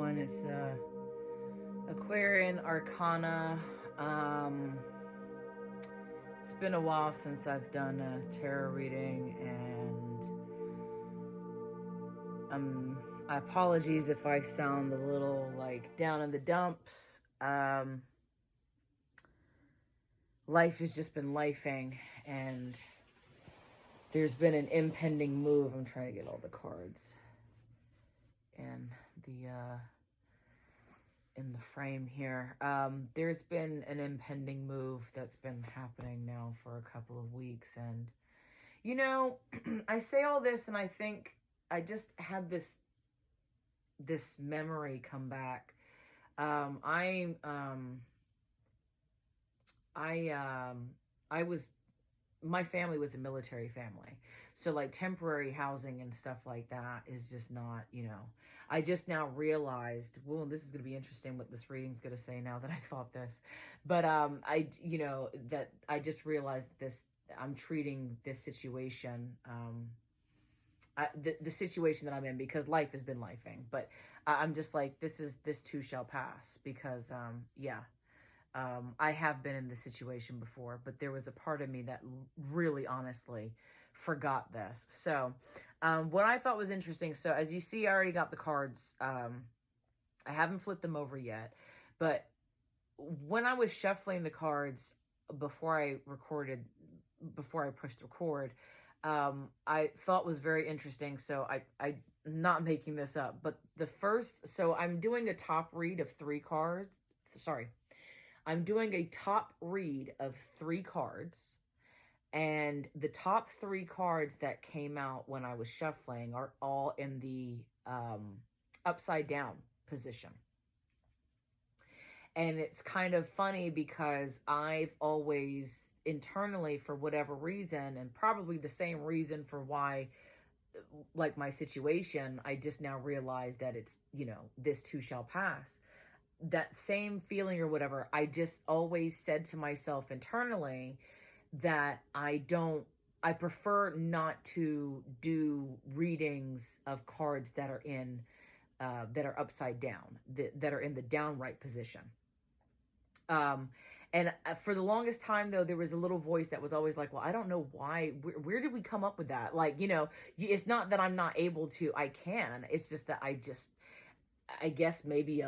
everyone. It's Aquarian Arcana. It's been a while since I've done a tarot reading, and apologies if I sound a little like down in the dumps. Life has just been lifing, and there's been an impending move. I'm trying to get all the cards and in the frame here. There's been an impending move that's been happening now for a couple of weeks, and I say all this and I think I just had this memory come back. My family was a military family. So like temporary housing and stuff like that is just not, I just now realized, well, this is going to be interesting what this reading's going to say now that I thought this. But that I just realized I'm treating this situation, the situation that I'm in, because life has been lifing. But I'm just like, this too shall pass, because I have been in this situation before, but there was a part of me that really honestly forgot this. So what I thought was interesting, so as you see, I already got the cards. I haven't flipped them over yet, but when I was shuffling the cards before I pushed record, I thought was very interesting. So I'm not making this up, but so I'm doing a top read of 3 cards. Sorry. I'm doing a top read of 3 cards, and the top 3 cards that came out when I was shuffling are all in the upside down position. And it's kind of funny because I've always internally, for whatever reason, and probably the same reason for why, like my situation, I just now realized that it's, this too shall pass. That same feeling or whatever, I just always said to myself internally that I prefer not to do readings of cards that are that are upside down, that are in the downright position. And for the longest time, though, there was a little voice that was always like, well, I don't know why, where did we come up with that? Like, it's not that I'm not able to, I can, it's just that I guess maybe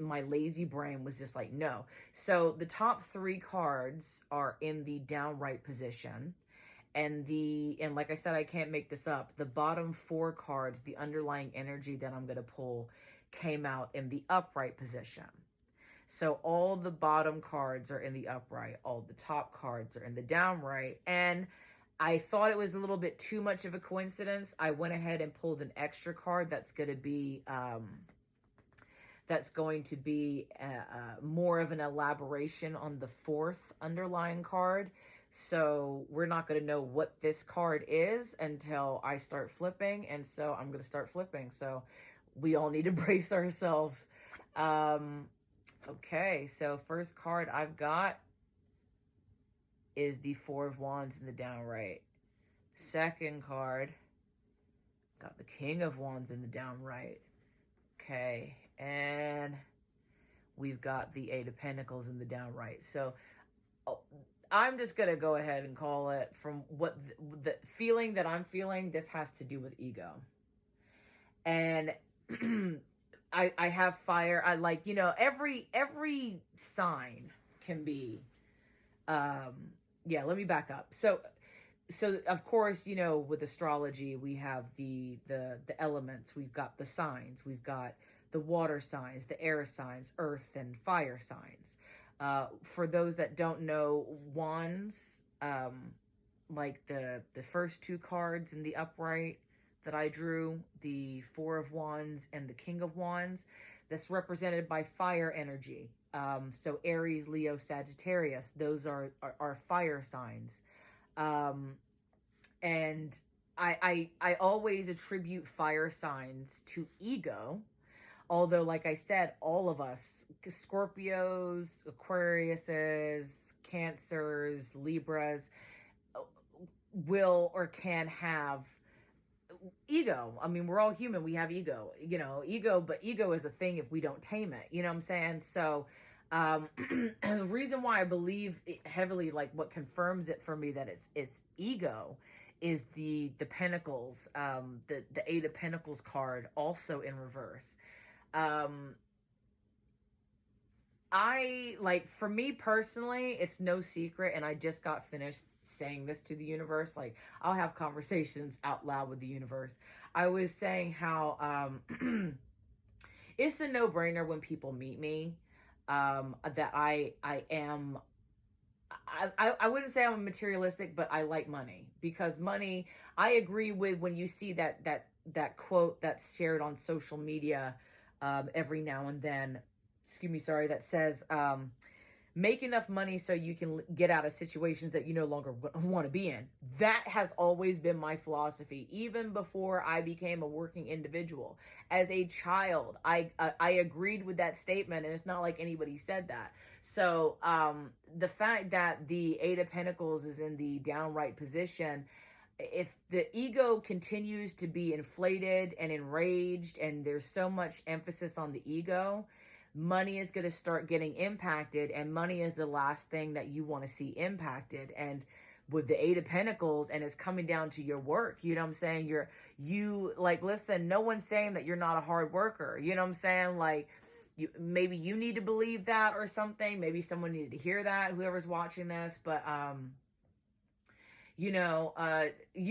my lazy brain was just like, no. So the top 3 cards are in the downright position. And like I said, I can't make this up. The bottom 4 cards, the underlying energy that I'm going to pull, came out in the upright position. So all the bottom cards are in the upright. All the top cards are in the downright. And I thought it was a little bit too much of a coincidence. I went ahead and pulled an extra card that's going to be more of an elaboration on the 4th underlying card. So we're not going to know what this card is until I start flipping. And so I'm going to start flipping. So we all need to brace ourselves. Okay, so first card I've got is the 4 of Wands in the downright. Second card, got the King of Wands in the downright. Okay, and we've got the 8 of Pentacles in the downright. So I'm just going to go ahead and call it, from what the feeling that I'm feeling, this has to do with ego. And I have fire. I like, every sign can be, let me back up. So of course, with astrology, we have the elements, we've got the signs, we've got the water signs, the air signs, earth and fire signs. For those that don't know, wands, like the first 2 cards in the upright that I drew, the 4 of Wands and the King of Wands, that's represented by fire energy. So Aries, Leo, Sagittarius, those are fire signs. And I always attribute fire signs to ego. Although, like I said, all of us, Scorpios, Aquariuses, Cancers, Libras, will or can have ego. I mean, we're all human. We have ego, ego, but ego is a thing if we don't tame it. You know what I'm saying? So, the reason why I believe heavily, like what confirms it for me that it's ego, is the Pentacles, the Eight of Pentacles card, also in reverse. I like, for me personally, it's no secret, and I just got finished saying this to the universe. Like, I'll have conversations out loud with the universe. I was saying how it's a no-brainer when people meet me, that I am. I wouldn't say I'm materialistic, but I like money, because money, I agree with when you see that quote that's shared on social media every now and then, that says, make enough money so you can get out of situations that you no longer want to be in. That has always been my philosophy, even before I became a working individual. As a child, I agreed with that statement, and it's not like anybody said that. So the fact that the Eight of Pentacles is in the downright position, if the ego continues to be inflated and enraged, and there's so much emphasis on the ego, money is going to start getting impacted, and money is the last thing that you want to see impacted. And with the Eight of Pentacles, and it's coming down to your work, you know what I'm saying? Listen, no one's saying that you're not a hard worker. You know what I'm saying? Like, maybe you need to believe that or something. Maybe someone needed to hear that, whoever's watching this. But, you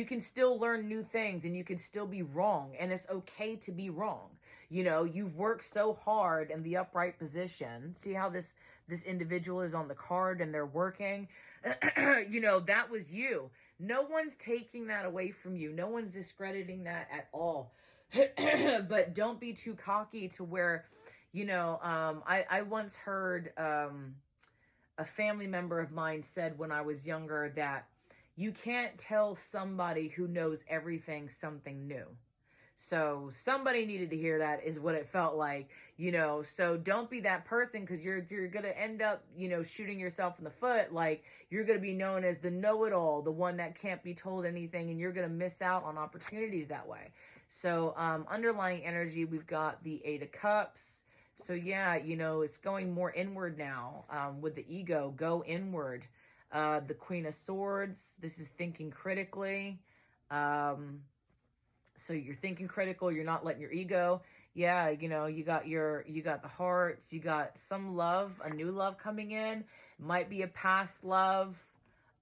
can still learn new things, and you can still be wrong, and it's okay to be wrong. You've worked so hard in the upright position. See how this individual is on the card and they're working? That was you. No one's taking that away from you. No one's discrediting that at all. But don't be too cocky to where, I once heard a family member of mine said when I was younger that you can't tell somebody who knows everything something new. So somebody needed to hear that, is what it felt like, so don't be that person, because you're going to end up, shooting yourself in the foot. Like, you're going to be known as the know-it-all, the one that can't be told anything, and you're going to miss out on opportunities that way. So underlying energy, we've got the Eight of Cups. So yeah, it's going more inward now, with the ego. Go inward. The Queen of Swords, this is thinking critically. So you're thinking critical, you're not letting your ego. Yeah, you got the hearts, you got some love, a new love coming in. Might be a past love,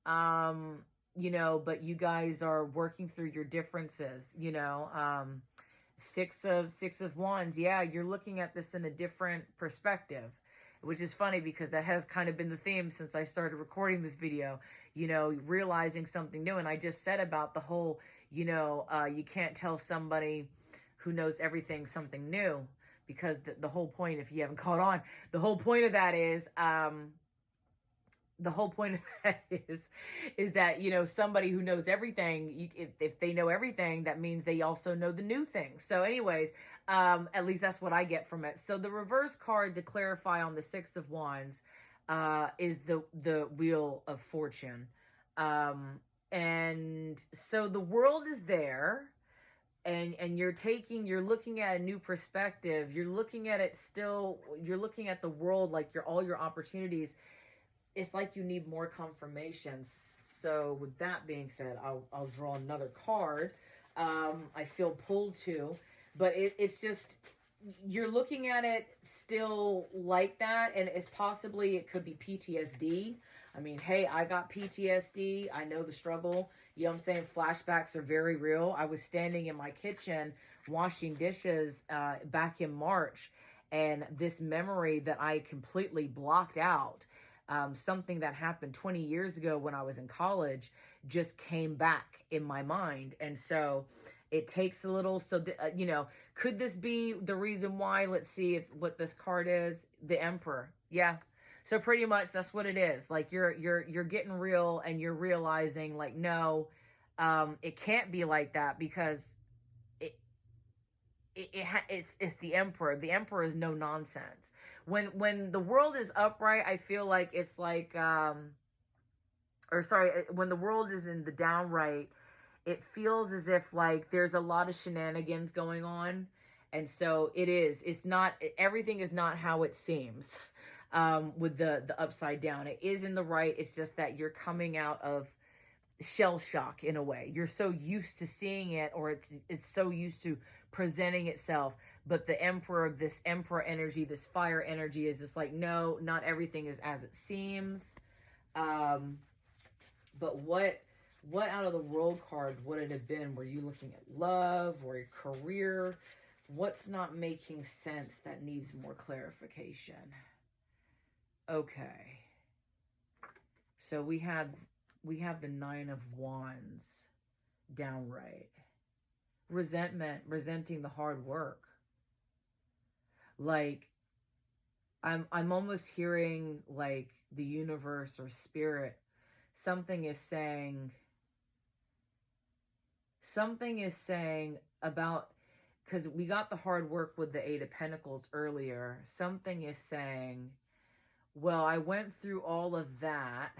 but you guys are working through your differences, Six of Wands. Yeah, you're looking at this in a different perspective, which is funny because that has kind of been the theme since I started recording this video, realizing something new. And I just said about the whole, you can't tell somebody who knows everything something new, because the whole point, if you haven't caught on, the whole point of that is that, somebody who knows everything, if they know everything, that means they also know the new things. So anyways, at least that's what I get from it. So the reverse card, to clarify, on the Six of Wands, is the Wheel of Fortune. And so the world is there, and you're looking at a new perspective. You're looking at it still, you're looking at the world like all your opportunities. It's like you need more confirmation. So with that being said, I'll draw another card. I feel pulled to, but it's just, you're looking at it still like that, and it could be PTSD. I mean, hey, I got PTSD. I know the struggle. You know what I'm saying? Flashbacks are very real. I was standing in my kitchen washing dishes back in March, and this memory that I completely blocked out, something that happened 20 years ago when I was in college, just came back in my mind. And so it takes a little, could this be the reason why? Let's see what this card is. The Emperor. Yeah. So pretty much that's what it is. Like, you're getting real, and you're realizing, like, no, it can't be like that, because it's the Emperor. The Emperor is no nonsense. When the world is upright, I feel like it's like, when the world is in the downright, it feels as if like there's a lot of shenanigans going on. And so it's not, everything is not how it seems. With the upside down, it is in the right. It's just that you're coming out of shell shock in a way. You're so used to seeing it, or it's so used to presenting itself. But the emperor, this emperor energy, this fire energy is just like, no, not everything is as it seems. But what out of the world card would it have been? Were you looking at love or your career? What's not making sense that needs more clarification? Okay. So we have the 9 of Wands downright. Resentment, resenting the hard work. Like, I'm almost hearing like the universe or spirit, something is saying about, because we got the hard work with the 8 of Pentacles earlier. Something is saying, well, I went through all of that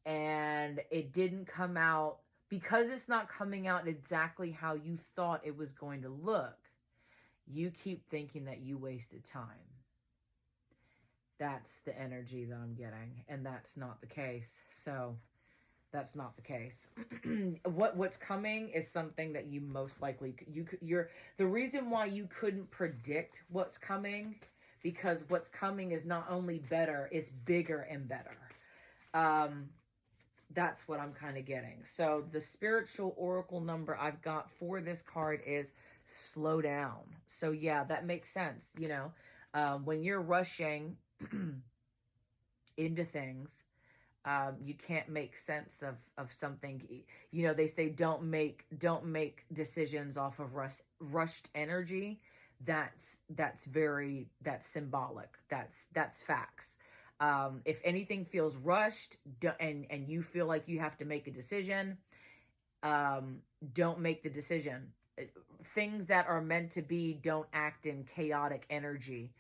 and it didn't come out, because it's not coming out exactly how you thought it was going to look. You keep thinking that you wasted time. That's the energy that I'm getting, and that's not the case. So that's not the case. What's coming is something that you most likely you're the reason why you couldn't predict what's coming, because what's coming is not only better, it's bigger and better. That's what I'm kind of getting. So the spiritual oracle number I've got for this card is slow down. So yeah, that makes sense. You know, when you're rushing into things, you can't make sense of something. You know, they say don't make decisions off of rushed energy. That's symbolic. That's facts. If anything feels rushed and you feel like you have to make a decision, don't make the decision. Things that are meant to be don't act in chaotic energy.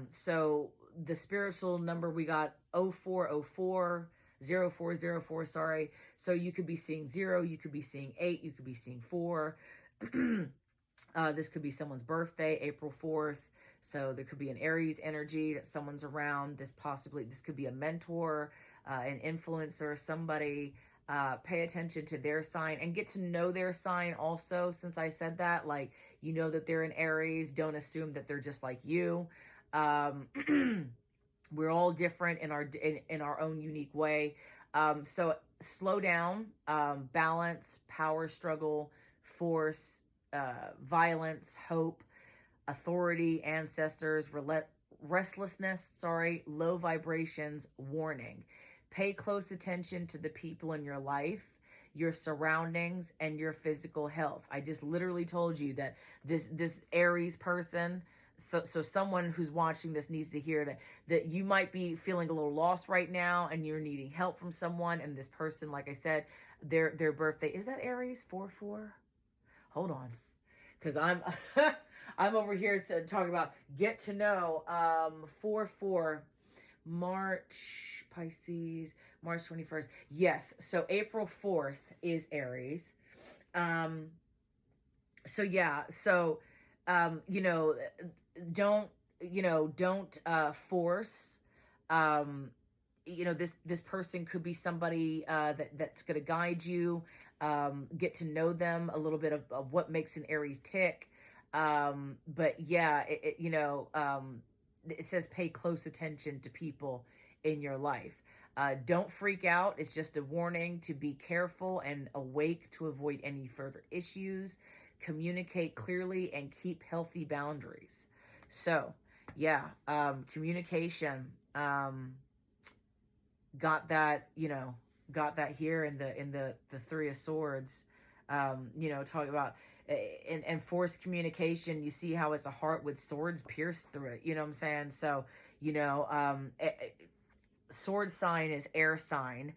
So the spiritual number we got 0404, 0404, sorry. So you could be seeing 0, you could be seeing 8, you could be seeing 4. This could be someone's birthday, April 4th. So there could be an Aries energy that someone's around. This could be a mentor, an influencer, somebody. Pay attention to their sign and get to know their sign also. Since I said that, like, you know that they're an Aries, don't assume that they're just like you. We're all different in our own unique way. So slow down, balance, power struggle, force, violence, hope, authority, ancestors, restlessness, low vibrations, warning. Pay close attention to the people in your life, your surroundings, and your physical health. I just literally told you that this Aries person, so someone who's watching this needs to hear that you might be feeling a little lost right now and you're needing help from someone. And this person, like I said, their birthday, is that Aries 4/4? Hold on. Because I'm over here talking about get to know 4/4 March, Pisces, March 21st. Yes, so April 4th is Aries. So yeah, so you know, don't force. You know, this person could be somebody that's going to guide you. Get to know them, a little bit of what makes an Aries tick. But yeah, it says pay close attention to people in your life. Don't freak out. It's just a warning to be careful and awake to avoid any further issues. Communicate clearly and keep healthy boundaries. So yeah, communication, got that here in the 3 of Swords. Talking about and forced communication. You see how it's a heart with swords pierced through it. You know what I'm saying? So, sword sign is air sign,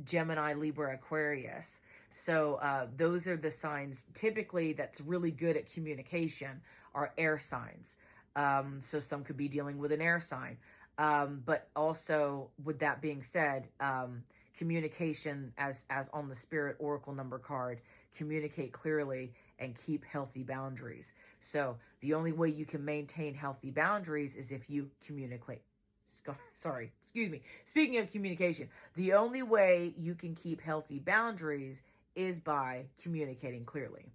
Gemini, Libra, Aquarius. So those are the signs typically that's really good at communication are air signs. So some could be dealing with an air sign. But also, with that being said, communication, as on the Spirit Oracle number card, communicate clearly and keep healthy boundaries. So the only way you can maintain healthy boundaries is if you communicate. Sorry, excuse me. Speaking of communication, the only way you can keep healthy boundaries is by communicating clearly.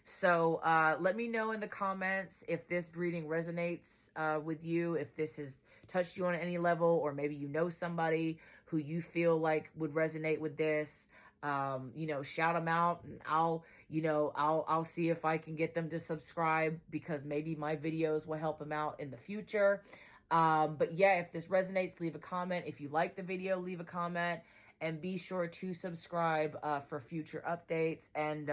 So let me know in the comments if this reading resonates with you, if this has touched you on any level, or maybe you know somebody who you feel like would resonate with this. Shout them out, and I'll see if I can get them to subscribe, because maybe my videos will help them out in the future. But yeah, if this resonates, leave a comment. If you like the video, leave a comment, and be sure to subscribe for future updates. And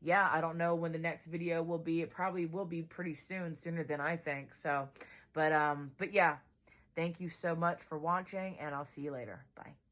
yeah, I don't know when the next video will be. It probably will be pretty soon, sooner than I think. So, but yeah, thank you so much for watching, and I'll see you later. Bye.